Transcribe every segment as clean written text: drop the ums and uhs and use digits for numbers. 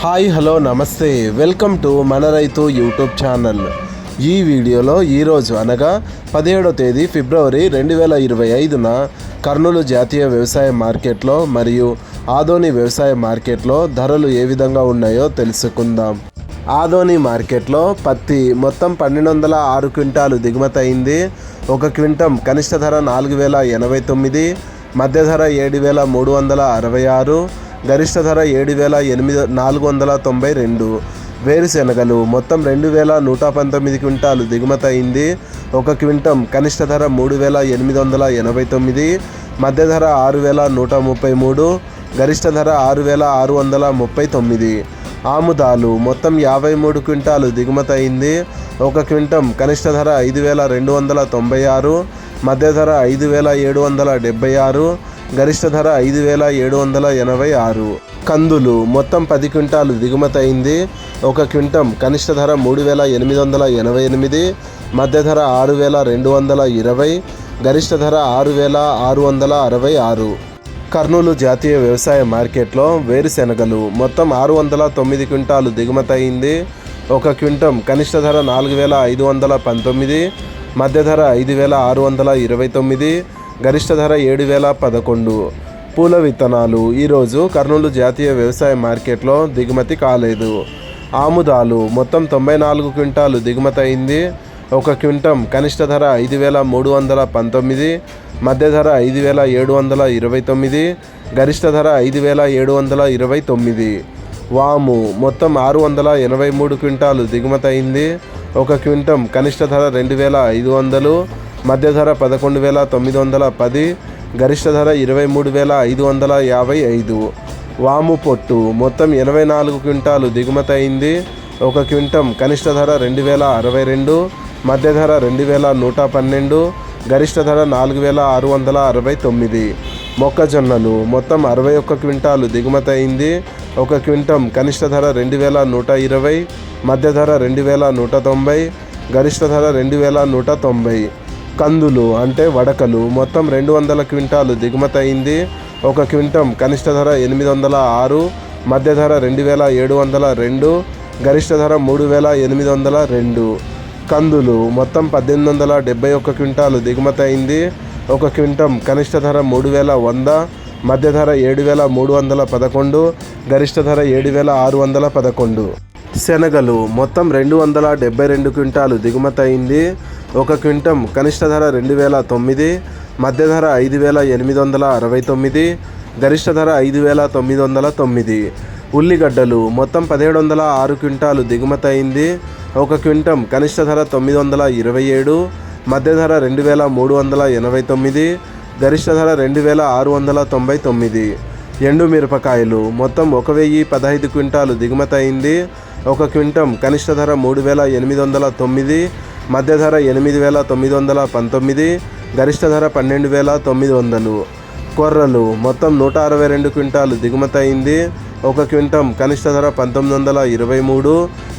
Hi hello నమస్తే, welcome to మన రైతు యూట్యూబ్ ఛానల్. ఈ వీడియోలో ఈరోజు అనగా 17వ తేదీ ఫిబ్రవరి 2025న కర్నూలు జాతీయ వ్యవసాయ మార్కెట్లో మరియు ఆదోని వ్యవసాయ మార్కెట్లో ధరలు ఏ విధంగా ఉన్నాయో తెలుసుకుందాం. ఆదోని మార్కెట్లో పత్తి మొత్తం 1206 క్వింటాలు దిగుమతి అయింది. ఒక క్వింటం కనిష్ట ధర 4089, మధ్య ధర 7366, గరిష్ట ధర 7492. వేరుశెనగలు మొత్తం 2119 క్వింటాలు దిగుమతి అయింది. ఒక క్వింటం కనిష్ట ధర 3889, మధ్య ధర 6133, గరిష్ట ధర 6639. ఆముదాలు మొత్తం 53 క్వింటాలు దిగుమతి అయింది. ఒక క్వింటం కనిష్ట ధర 5296, మధ్య ధర 5776, గరిష్ట ధర 5786. కందులు మొత్తం 10 క్వింటాలు దిగుమతి అయింది. ఒక క్వింటం కనిష్ట ధర 3888, మధ్య ధర 6220, గరిష్ట ధర 6666. కర్నూలు జాతీయ వ్యవసాయ మార్కెట్లో వేరుశెనగలు మొత్తం 609 క్వింటాలు దిగుమతి అయింది. ఒక క్వింటం కనిష్ట ధర 4519, మధ్య ధర 5629, గరిష్ట ధర 7011. పూల విత్తనాలు ఈరోజు కర్నూలు జాతీయ వ్యవసాయ మార్కెట్లో దిగుమతి కాలేదు. ఆముదాలు మొత్తం 94 క్వింటాలు దిగుమతి అయింది. ఒక క్వింటం కనిష్ట ధర 5319, మధ్య ధర 5729, గరిష్ట ధర 5729. వాము మొత్తం 683 క్వింటాలు దిగుమతి అయింది. ఒక క్వింటం కనిష్ట ధర 2500, మధ్య ధర 11910, గరిష్ట ధర 23555. వాము పొట్టు మొత్తం 84 క్వింటాలు దిగుమతి అయింది. ఒక క్వింటం కనిష్ట ధర 2062, మధ్య ధర 2112, గరిష్ట ధర 4669. మొక్కజొన్నలు మొత్తం 61 క్వింటాలు దిగుమతి అయింది. ఒక క్వింటం కనిష్ట ధర 2120, మధ్య ధర 2190, గరిష్ట ధర 2190. కందులు అంటే వడకలు మొత్తం 200 క్వింటాలు దిగుమతి అయింది. ఒక క్వింటం కనిష్ట ధర 806, మధ్య ధర 2702, గరిష్ట ధర 3802. కందులు మొత్తం 1871 క్వింటాలు దిగుమతి అయింది. ఒక క్వింటం కనిష్ట ధర 3100, మధ్య ధర 7311, గరిష్ట ధర 7611. శనగలు మొత్తం 272 క్వింటాలు దిగుమతి అయింది. ఒక క్వింటం కనిష్ట ధర 2009, మధ్య ధర 5869, గరిష్ట ధర 5909. ఉల్లిగడ్డలు మొత్తం 1706 క్వింటాలు దిగుమతి అయింది. ఒక క్వింటం కనిష్ట ధర 927, మధ్య ధర 2389, గరిష్ట ధర 2699. ఎండు మిరపకాయలు మొత్తం 1015 క్వింటాలు దిగుమతి అయింది. ఒక క్వింటం కనిష్ట ధర 3809, మధ్య ధర 8919, గరిష్ట ధర 12900. కొర్రలు మొత్తం 162 క్వింటాలు దిగుమతి అయింది. ఒక క్వింటం కనిష్ట ధర 1923,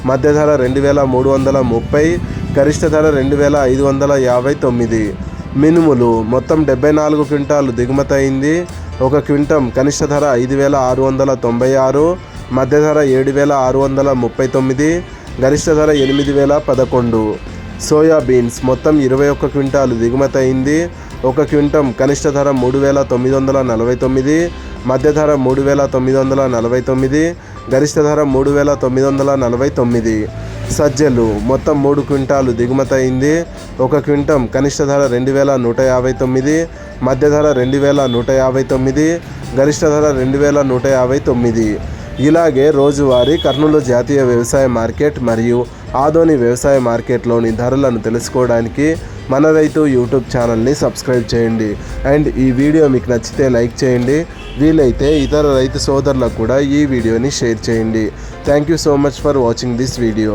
మధ్య ధర 2330, గరిష్ట ధర 2559. మినుములు మొత్తం 74 క్వింటాలు దిగుమతి అయింది. ఒక క్వింటం కనిష్ట ధర 5696, మధ్య ధర 7639, గరిష్ట ధర 8011. సోయాబీన్స్ మొత్తం 21 క్వింటాలు దిగుమతి అయింది. ఒక క్వింటం కనిష్ట ధర 3949, మధ్య ధర 3949, గరిష్ట ధర 3949. సజ్జలు మొత్తం 3 క్వింటాలు దిగుమతి అయింది. ఒక క్వింటం కనిష్ట ధర 2159, మధ్య ధర 2159, గరిష్ట ధర 2159. ఇలాగే రోజువారీ కర్నూలు జాతీయ వ్యవసాయ మార్కెట్ మరియు ఆదోని వ్యవసాయ మార్కెట్లోని ధరలను తెలుసుకోవడానికి మన రైతు యూట్యూబ్ ఛానల్ని సబ్స్క్రైబ్ చేయండి. అండ్ ఈ వీడియో మీకు నచ్చితే లైక్ చేయండి. వీలైతే ఇతర రైతు సోదరులకు కూడా ఈ వీడియోని షేర్ చేయండి. Thank you so much for watching this video.